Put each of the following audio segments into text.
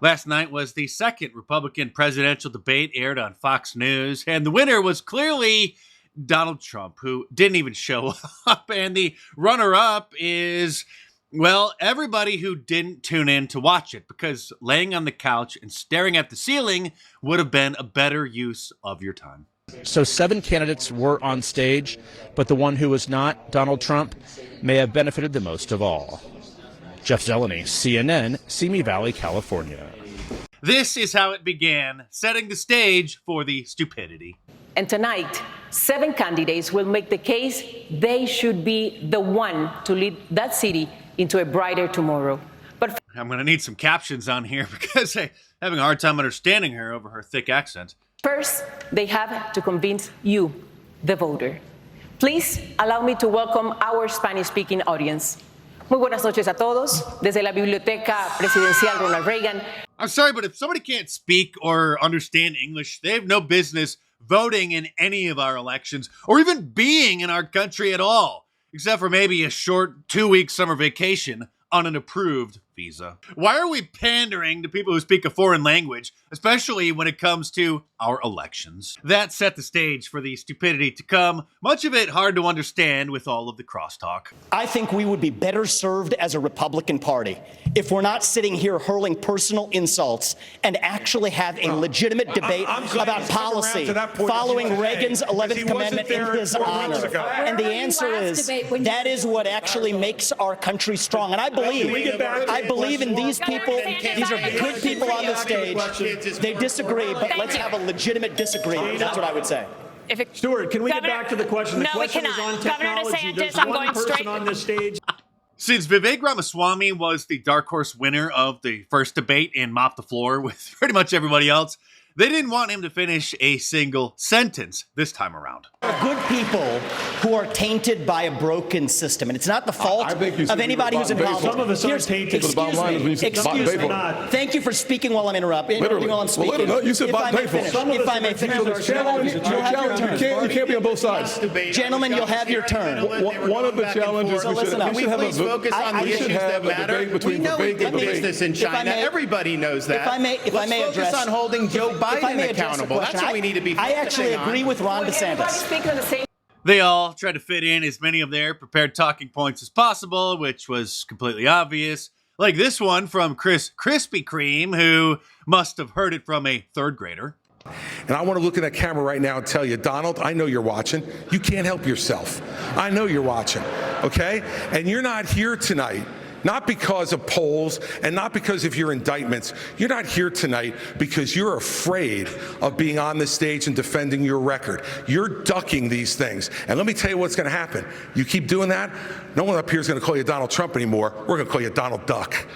Last night was the second Republican presidential debate aired on Fox News, and the winner was clearly Donald Trump, who didn't even show up. And the runner-up is, well, everybody who didn't tune in to watch it, because laying on the couch and staring at the ceiling would have been a better use of your time. So 7 candidates were on stage, but the one who was not, Donald Trump, may have benefited the most of all. Jeff Zeleny, CNN, Simi Valley, California. This is how it began, setting the stage for the stupidity. And tonight, 7 candidates will make the case they should be the one to lead that city into a brighter tomorrow. But I'm going to need some captions on here because I'm having a hard time understanding her over her thick accent. First, they have to convince you, the voter. Please allow me to welcome our Spanish-speaking audience. Muy buenas noches a todos. Desde la Biblioteca Presidencial Ronald Reagan. I'm sorry, but if somebody can't speak or understand English, they have no business voting in any of our elections or even being in our country at all, except for maybe a short 2-week summer vacation on an approved visa. Why are we pandering to people who speak a foreign language, especially when it comes to our elections? That set the stage for the stupidity to come, much of it hard to understand with all of the crosstalk. I think we would be better served as a Republican Party if we're not sitting here hurling personal insults and actually have a legitimate debate about policy following Reagan's 11th Commandment in his honor. And the answer is that is what actually makes our country strong. And I believe in these people. These are good people on the stage. They disagree, but let's have a legitimate disagreement. That's what I would say. Stuart, can we get back to the question? No, we cannot. On Governor DeSantis, I'm going straight on this stage. Since Vivek Ramaswamy was the dark horse winner of the first debate and mopped the floor with pretty much everybody else, they didn't want him to finish a single sentence this time around. Good people who are tainted by a broken system, and it's not the fault of anybody who's involved. Some of us are tainted. Excuse me. Thank you for speaking while I'm interrupting. While I'm speaking. Well, you said Bob Bayful. If I may finish, You can't be on both sides. Gentlemen, you'll have your turn. One of the challenges we should have please focus on the issues that matter. We know we did business in China. Everybody knows that. If I may address, focus on holding Joe Biden accountable. That's what we need to be focusing on. I actually agree with Ron DeSantis. They all tried to fit in as many of their prepared talking points as possible, which was completely obvious. Like this one from Chris Krispy Kreme, who must have heard it from a 3rd grader. And I want to look at that camera right now and tell you, Donald, I know you're watching. You can't help yourself. I know you're watching, okay? And you're not here tonight, not because of polls and not because of your indictments. You're not here tonight because you're afraid of being on the stage and defending your record. You're ducking these things. And let me tell you what's going to happen. You keep doing that, no one up here is going to call you Donald Trump anymore. We're going to call you Donald Duck.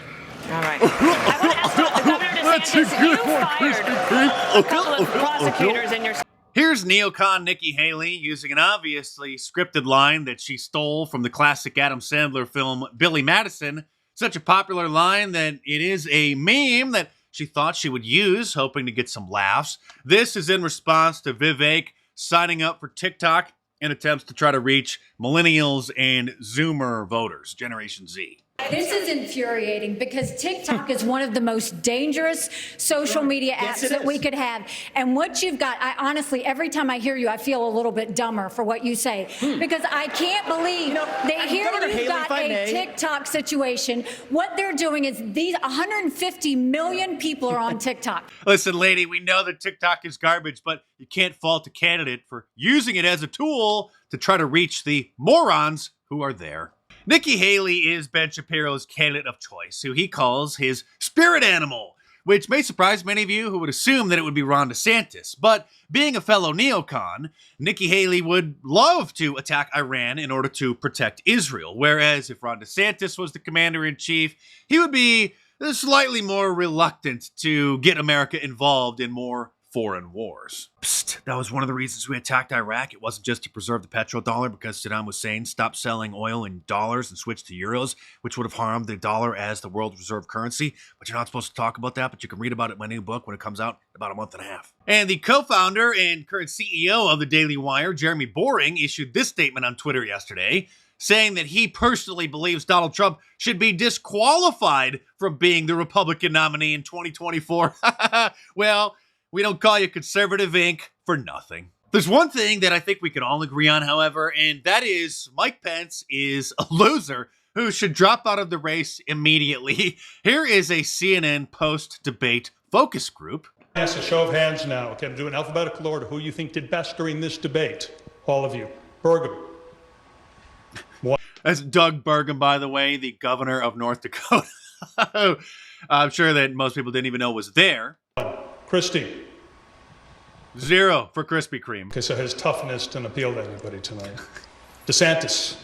All right. I want to ask about the Governor DeSantis. You fired a couple of prosecutors in your... Here's neocon Nikki Haley using an obviously scripted line that she stole from the classic Adam Sandler film Billy Madison. Such a popular line that it is a meme that she thought she would use, hoping to get some laughs. This is in response to Vivek signing up for TikTok in attempts to try to reach millennials and Zoomer voters, Generation Z. This is infuriating because TikTok is one of the most dangerous social media apps that we could have. And what you've got, I honestly, every time I hear you, I feel a little bit dumber for what you say. Because I can't believe that here you've got a TikTok situation. What they're doing is these 150 million people are on TikTok. Listen, lady, we know that TikTok is garbage, but you can't fault a candidate for using it as a tool to try to reach the morons who are there. Nikki Haley is Ben Shapiro's candidate of choice, who he calls his spirit animal, which may surprise many of you who would assume that it would be Ron DeSantis. But being a fellow neocon, Nikki Haley would love to attack Iran in order to protect Israel, whereas if Ron DeSantis was the commander-in-chief, he would be slightly more reluctant to get America involved in more foreign wars. Psst, that was one of the reasons we attacked Iraq. It wasn't just to preserve the petrodollar because Saddam Hussein stopped selling oil in dollars and switched to euros, which would have harmed the dollar as the world reserve currency. But you're not supposed to talk about that, but you can read about it in my new book when it comes out in about a month and a half. And the co-founder and current CEO of the Daily Wire, Jeremy Boring, issued this statement on Twitter yesterday, saying that he personally believes Donald Trump should be disqualified from being the Republican nominee in 2024. Well, we don't call you Conservative Inc. for nothing. There's one thing that I think we can all agree on, however, and that is Mike Pence is a loser who should drop out of the race immediately. Here is a CNN post-debate focus group. Yes, a show of hands now. Okay, I'm doing alphabetical order. Who you think did best during this debate? All of you. Burgum. That's Doug Burgum, by the way, the governor of North Dakota. I'm sure that most people didn't even know was there. Christie. 0 for Krispy Kreme. Okay, so his toughness didn't appeal to anybody tonight. DeSantis.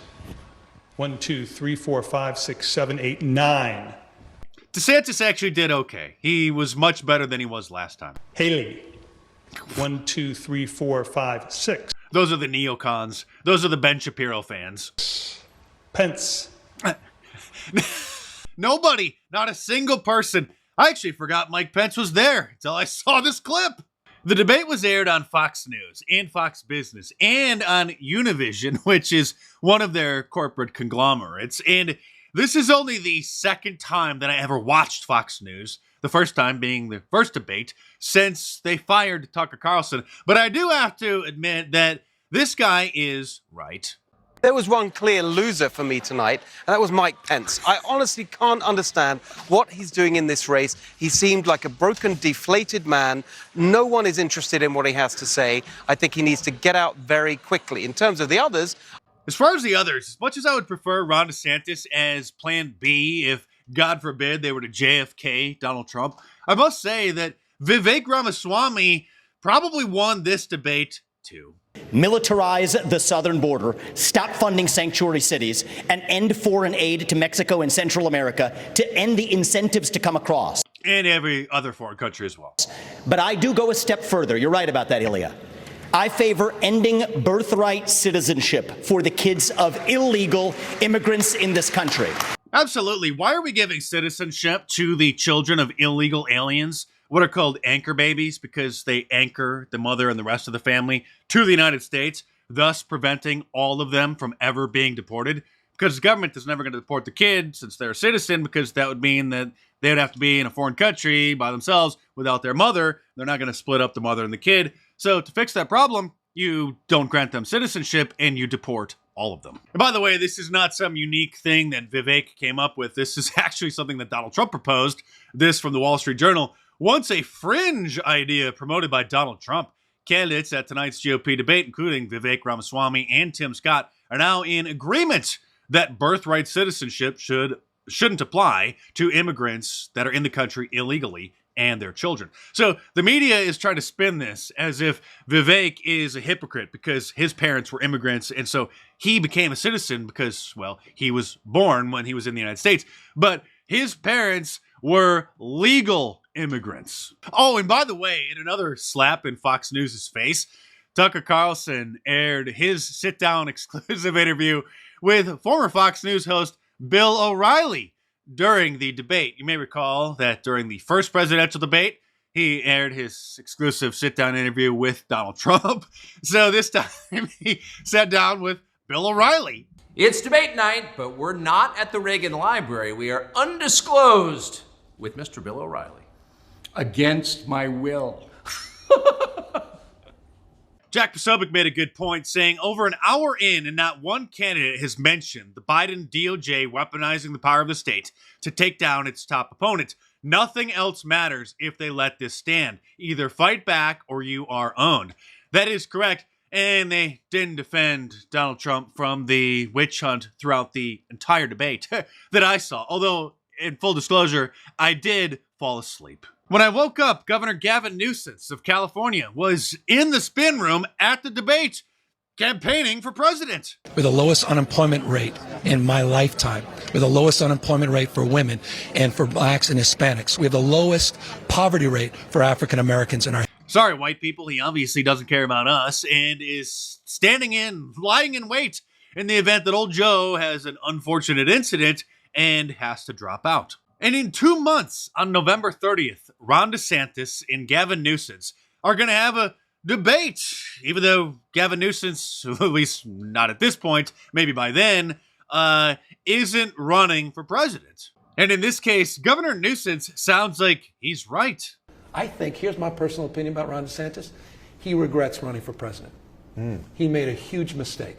1, 2, 3, 4, 5, 6, 7, 8, 9. DeSantis actually did okay. He was much better than he was last time. Haley. 1, 2, 3, 4, 5, 6. Those are the neocons. Those are the Ben Shapiro fans. Pence. Nobody, not a single person. I actually forgot Mike Pence was there until I saw this clip. The debate was aired on Fox News and Fox Business and on Univision, which is one of their corporate conglomerates. And this is only the second time that I ever watched Fox News, the first time being the first debate since they fired Tucker Carlson. But I do have to admit that this guy is right. There was one clear loser for me tonight, and that was Mike Pence. I honestly can't understand what he's doing in this race. He seemed like a broken, deflated man. No one is interested in what he has to say. I think he needs to get out very quickly. In terms of the others... As far as the others, as much as I would prefer Ron DeSantis as plan B if, God forbid, they were to JFK Donald Trump, I must say that Vivek Ramaswamy probably won this debate too. Militarize the southern border, stop funding sanctuary cities, and end foreign aid to Mexico and Central America to end the incentives to come across. And every other foreign country as well. But I do go a step further. You're right about that, Ilya. I favor ending birthright citizenship for the kids of illegal immigrants in this country. Absolutely. Why are we giving citizenship to the children of illegal aliens? What are called anchor babies, because they anchor the mother and the rest of the family to the United States, thus preventing all of them from ever being deported. Because the government is never going to deport the kid since they're a citizen, because that would mean that they would have to be in a foreign country by themselves without their mother. They're not going to split up the mother and the kid. So to fix that problem, you don't grant them citizenship and you deport all of them. And by the way, this is not some unique thing that Vivek came up with. This is actually something that Donald Trump proposed. This from the Wall Street Journal. Once a fringe idea promoted by Donald Trump, candidates at tonight's GOP debate, including Vivek Ramaswamy and Tim Scott, are now in agreement that birthright citizenship shouldn't apply to immigrants that are in the country illegally and their children. So the media is trying to spin this as if Vivek is a hypocrite because his parents were immigrants, and so he became a citizen because, well, he was born when he was in the United States. But his parents were legal immigrants. Oh, and by the way, in another slap in Fox News' face, Tucker Carlson aired his sit-down exclusive interview with former Fox News host Bill O'Reilly during the debate. You may recall that during the first presidential debate, he aired his exclusive sit-down interview with Donald Trump. So this time he sat down with Bill O'Reilly. It's debate night, but we're not at the Reagan Library. We are undisclosed with Mr. Bill O'Reilly. Against my will. Jack Posobiec made a good point, saying over an hour in and not one candidate has mentioned the Biden DOJ weaponizing the power of the state to take down its top opponent. Nothing else matters if they let this stand. Either fight back or you are owned. That is correct. And they didn't defend Donald Trump from the witch hunt throughout the entire debate that I saw. Although, in full disclosure, I did fall asleep. When I woke up, Governor Gavin Newsom of California was in the spin room at the debate, campaigning for president. We're the lowest unemployment rate in my lifetime. We're the lowest unemployment rate for women and for blacks and Hispanics. We have the lowest poverty rate for African Americans in our... Sorry, white people, he obviously doesn't care about us and is lying in wait in the event that old Joe has an unfortunate incident and has to drop out. And in 2 months, on November 30th, Ron DeSantis and Gavin Newsom are going to have a debate, even though Gavin Newsom, at least not at this point, maybe by then, isn't running for president. And in this case, Governor Newsom sounds like he's right. I think, here's my personal opinion about Ron DeSantis, he regrets running for president. He made a huge mistake.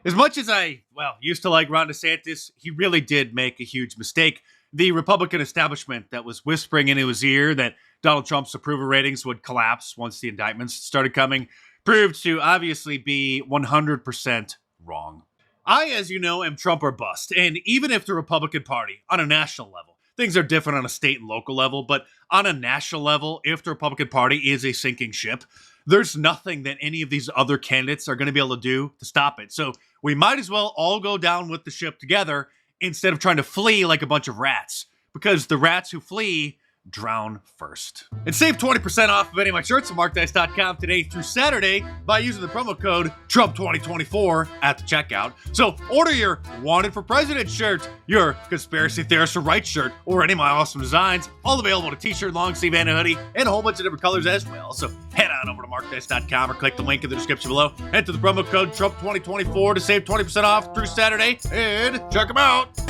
As much as I, used to like Ron DeSantis, he really did make a huge mistake. The Republican establishment that was whispering into his ear that Donald Trump's approval ratings would collapse once the indictments started coming proved to obviously be 100% wrong. I, as you know, am Trump or bust, and even if the Republican Party, on a national level, things are different on a state and local level, but on a national level, if the Republican Party is a sinking ship, there's nothing that any of these other candidates are going to be able to do to stop it. So we might as well all go down with the ship together instead of trying to flee like a bunch of rats, because the rats who flee drown first. And save 20% off of any of my shirts at markdice.com today through Saturday by using the promo code Trump2024 at the checkout. So order your Wanted for President shirt, your Conspiracy Theorist or Right shirt, or any of my awesome designs, all available in a t-shirt, long sleeve, and a hoodie, and a whole bunch of different colors as well. So head on over to markdice.com or click the link in the description below. Enter the promo code Trump2024 to save 20% off through Saturday, and check them out.